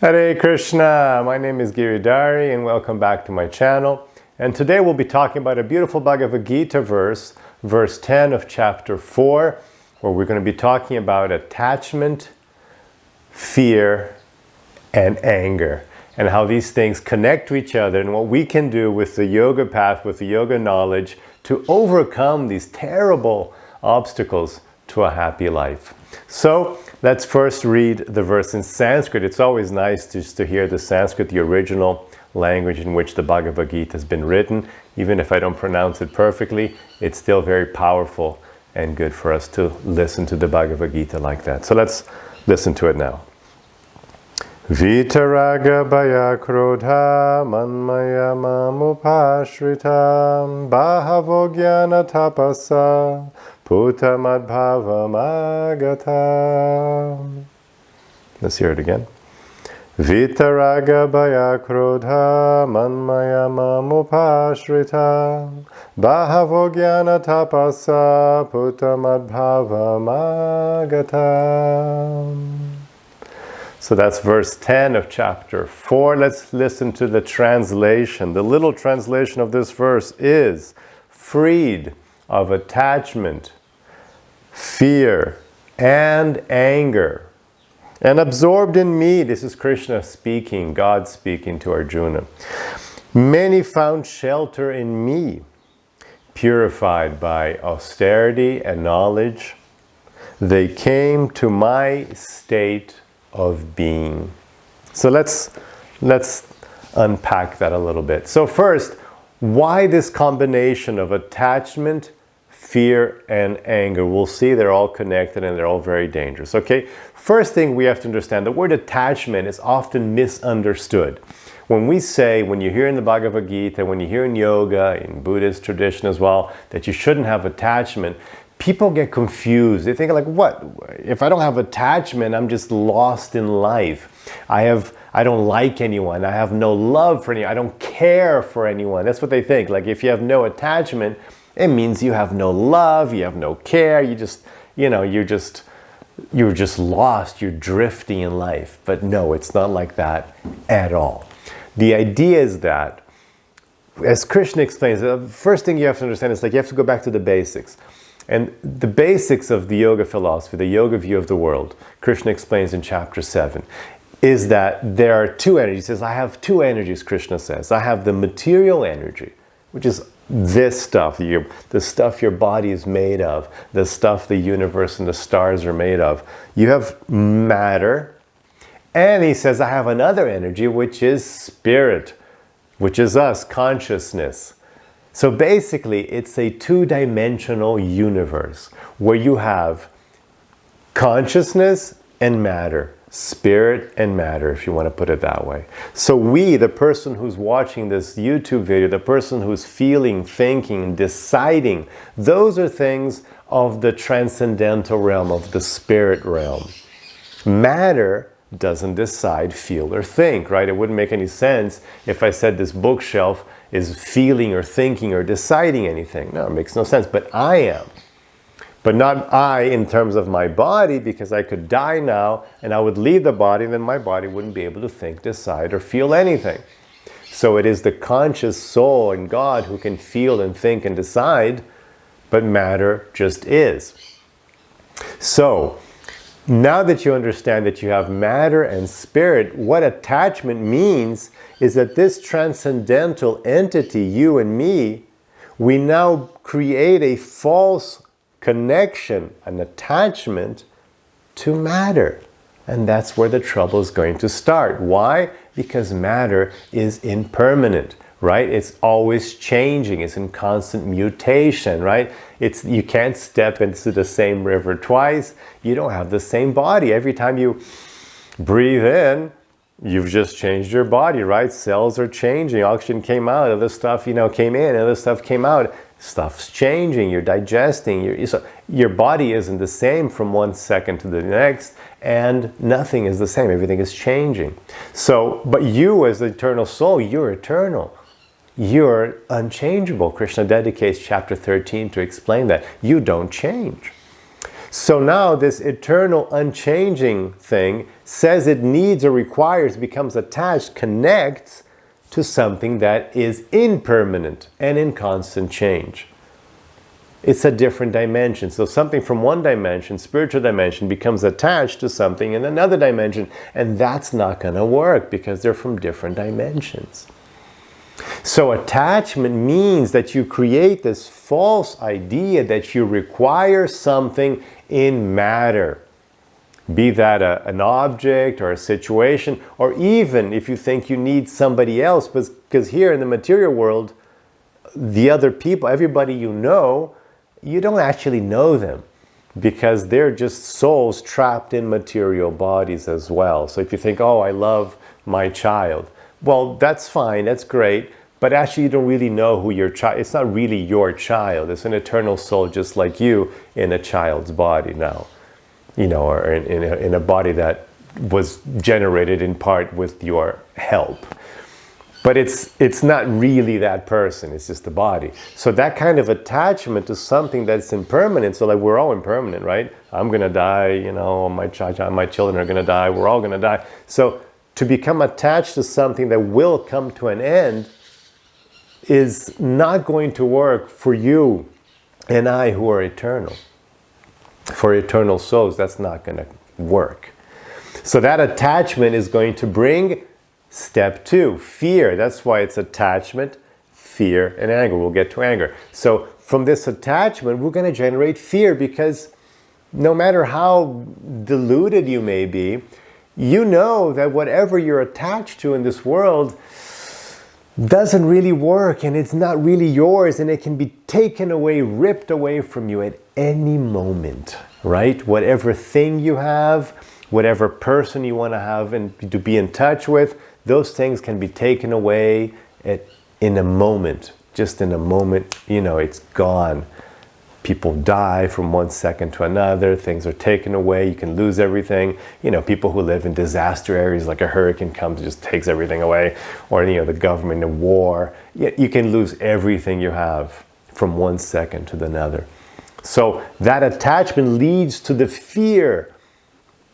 Hare Krishna! My name is Giridhari and welcome back to my channel. And today we'll be talking about a beautiful Bhagavad Gita verse, verse 10 of chapter 4, where we're going to be talking about attachment, fear, and anger, and how these things connect to each other and what we can do with the yoga path, with the yoga knowledge, to overcome these terrible obstacles to a happy life. So let's first read the verse in Sanskrit. It's always nice just to hear the Sanskrit, the original language in which the Bhagavad Gita has been written. Even if I don't pronounce it perfectly, it's still very powerful and good for us to listen to the Bhagavad Gita like that. So let's listen to it now. Vīta-rāga-bhaya-krodhā, man-mayā upāśritāḥ, bahavo jñāna-tapasā, pūtā mad-bhāvam āgatāḥ. Let's hear it again. Vīta-rāga-bhaya-krodhā, man-mayā upāśritāḥ, bahavo jñāna-tapasā, pūtā mad-bhāvam āgatāḥ. So that's verse 10 of chapter 4. Let's listen to the translation. The little translation of this verse is freed of attachment, fear, and anger, and absorbed in me. This is Krishna speaking, God speaking to Arjuna. Many found shelter in me, purified by austerity and knowledge. They came to my state of being. So let's unpack that a little bit. So first, why this combination of attachment, fear, and anger? We'll see they're all connected and they're all very dangerous. Okay, first thing we have to understand, the word attachment is often misunderstood. When you hear in the Bhagavad Gita, when you hear in yoga, in Buddhist tradition as well, that you shouldn't have attachment, people get confused. They think like, what? If I don't have attachment, I'm just lost in life. I don't like anyone. I have no love for anyone. I don't care for anyone. That's what they think. Like if you have no attachment, it means you have no love, you have no care. You're just lost. You're drifting in life. But no, it's not like that at all. The idea is that, as Krishna explains, the first thing you have to understand is like you have to go back to the basics. And the basics of the yoga philosophy, the yoga view of the world, Krishna explains in chapter 7, is that there are two energies. He says, I have two energies, Krishna says. I have the material energy, which is this stuff, the stuff your body is made of, the stuff the universe and the stars are made of. You have matter. And he says, I have another energy, which is spirit, which is us, consciousness. So basically, it's a two-dimensional universe where you have consciousness and matter, spirit and matter, if you want to put it that way. So we, the person who's watching this YouTube video, the person who's feeling, thinking, deciding, those are things of the transcendental realm, of the spirit realm. Matter doesn't decide, feel, or think, right? It wouldn't make any sense if I said this bookshelf is feeling or thinking or deciding anything. No, it makes no sense, but I am. But not I in terms of my body, because I could die now and I would leave the body and then my body wouldn't be able to think, decide, or feel anything. So it is the conscious soul and God who can feel and think and decide, but matter just is. So, now that you understand that you have matter and spirit, what attachment means is that this transcendental entity, you and me, we now create a false connection, an attachment to matter. And that's where the trouble is going to start. Why? Because matter is impermanent, right? It's always changing. It's in constant mutation, right? You can't step into the same river twice. You don't have the same body. Every time you breathe in, you've just changed your body, right? Cells are changing. Oxygen came out, other stuff, came in, other stuff came out. Stuff's changing, you're digesting. Your body isn't the same from one second to the next, and nothing is the same. Everything is changing. So, but you as the eternal soul, you're eternal. You're unchangeable. Krishna dedicates chapter 13 to explain that. You don't change. So now this eternal, unchanging thing says it needs or requires, becomes attached, connects to something that is impermanent and in constant change. It's a different dimension. So something from one dimension, spiritual dimension, becomes attached to something in another dimension, and that's not going to work because they're from different dimensions. So attachment means that you create this false idea that you require something in matter. Be that an object or a situation, or even if you think you need somebody else, because here in the material world, the other people, everybody you know, you don't actually know them because they're just souls trapped in material bodies as well. So if you think, oh, I love my child, well, that's fine, that's great, but actually you don't really know who your child, it's not really your child, it's an eternal soul just like you in a child's body now, or in a body that was generated in part with your help. But it's not really that person, it's just the body. So that kind of attachment to something that's impermanent, so like we're all impermanent, right? I'm going to die, my children are going to die, we're all going to die. So to become attached to something that will come to an end is not going to work for you and I who are eternal. For eternal souls, that's not going to work. So that attachment is going to bring step 2, fear. That's why it's attachment, fear, and anger. We'll get to anger. So from this attachment, we're going to generate fear because no matter how deluded you may be, you know that whatever you're attached to in this world doesn't really work and it's not really yours and it can be taken away, ripped away from you at any moment, right? Whatever thing you have, whatever person you want to have and to be in touch with, those things can be taken away in a moment. Just in a moment, it's gone. People die from one second to another. Things are taken away. You can lose everything. People who live in disaster areas, like a hurricane comes and just takes everything away. Or, the government, a war. You can lose everything you have from one second to another. So that attachment leads to the fear.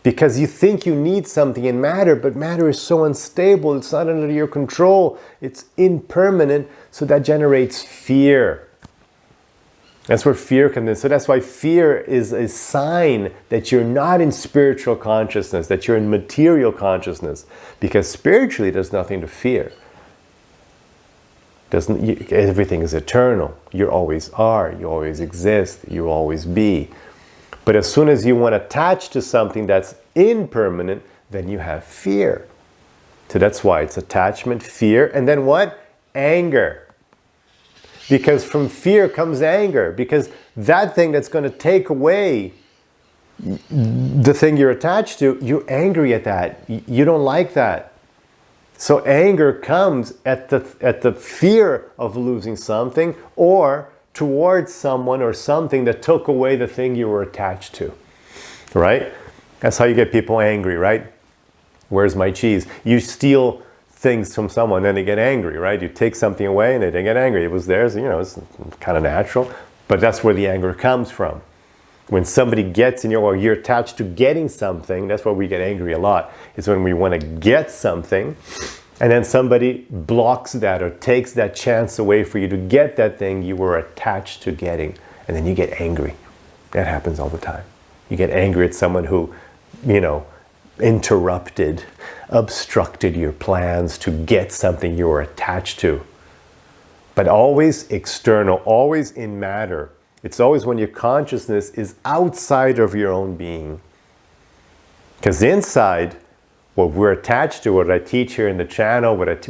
Because you think you need something in matter, but matter is so unstable, it's not under your control, it's impermanent, so that generates fear. That's where fear comes in. So that's why fear is a sign that you're not in spiritual consciousness, that you're in material consciousness. Because spiritually there's nothing to fear. Everything is eternal. You always are, you always exist, you will always be. But as soon as you want to attach to something that's impermanent, then you have fear. So that's why it's attachment, fear, and then what? Anger. Because from fear comes anger. Because that thing that's going to take away the thing you're attached to, you're angry at that. You don't like that. So anger comes at the fear of losing something or towards someone or something that took away the thing you were attached to, right? That's how you get people angry, right? Where's my cheese? You steal things from someone, then they get angry, right? You take something away and they get angry. It was theirs, it's kind of natural, but that's where the anger comes from. When somebody gets in or you're attached to getting something, that's why we get angry a lot, is when we want to get something, and then somebody blocks that or takes that chance away for you to get that thing you were attached to getting. And then you get angry. That happens all the time. You get angry at someone who, interrupted, obstructed your plans to get something you were attached to. But always external, always in matter. It's always when your consciousness is outside of your own being. Because inside, what we're attached to, what I teach here in the channel, what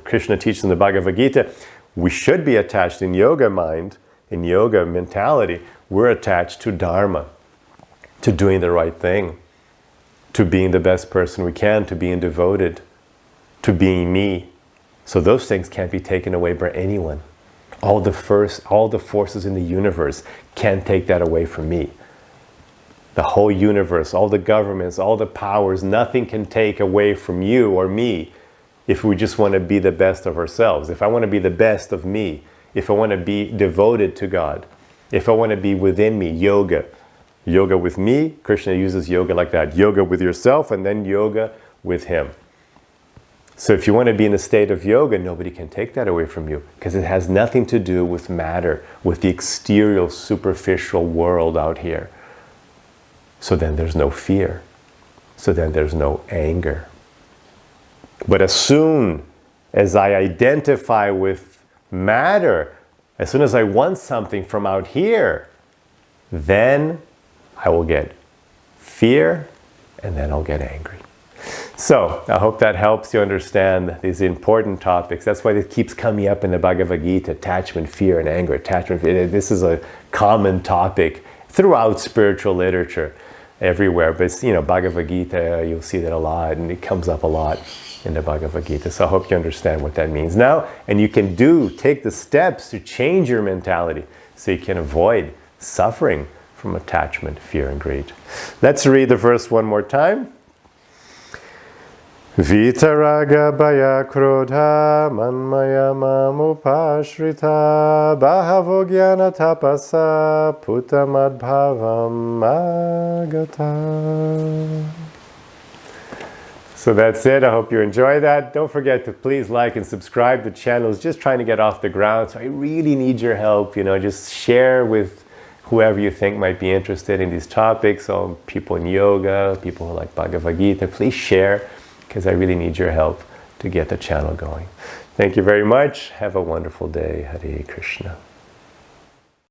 Krishna teaches in the Bhagavad-gita, we should be attached in yoga mind, in yoga mentality. We're attached to Dharma, to doing the right thing, to being the best person we can, to being devoted, to being me. So those things can't be taken away by anyone. All the forces in the universe can't take that away from me. The whole universe, all the governments, all the powers, nothing can take away from you or me if we just want to be the best of ourselves. If I want to be the best of me, if I want to be devoted to God, if I want to be within me, yoga, Yoga with me, Krishna uses yoga like that. Yoga with yourself, and then yoga with him. So if you want to be in a state of yoga, nobody can take that away from you, because it has nothing to do with matter, with the exterior, superficial world out here. So then there's no fear. So then there's no anger. But as soon as I identify with matter, as soon as I want something from out here, then I will get fear, and then I'll get angry. So, I hope that helps you understand these important topics. That's why it keeps coming up in the Bhagavad-gita, attachment, fear, and anger. Attachment, this is a common topic throughout spiritual literature, everywhere. But, Bhagavad-gita, you'll see that a lot, and it comes up a lot in the Bhagavad-gita. So I hope you understand what that means now. And you can take the steps to change your mentality so you can avoid suffering from attachment, fear, and greed. Let's read the verse one more time. Vīta-rāga-bhaya-krodhā, man-mayā upāśritāḥ, bahavo jñāna-tapasā, pūtā mad-bhāvam, āgatāḥ. So that's it. I hope you enjoy that. Don't forget to please like and subscribe. The channel is just trying to get off the ground, so I really need your help. Just share with whoever you think might be interested in these topics. So people in yoga, people who like Bhagavad-gita, please share, because I really need your help to get the channel going. Thank you very much. Have a wonderful day. Hare Krishna.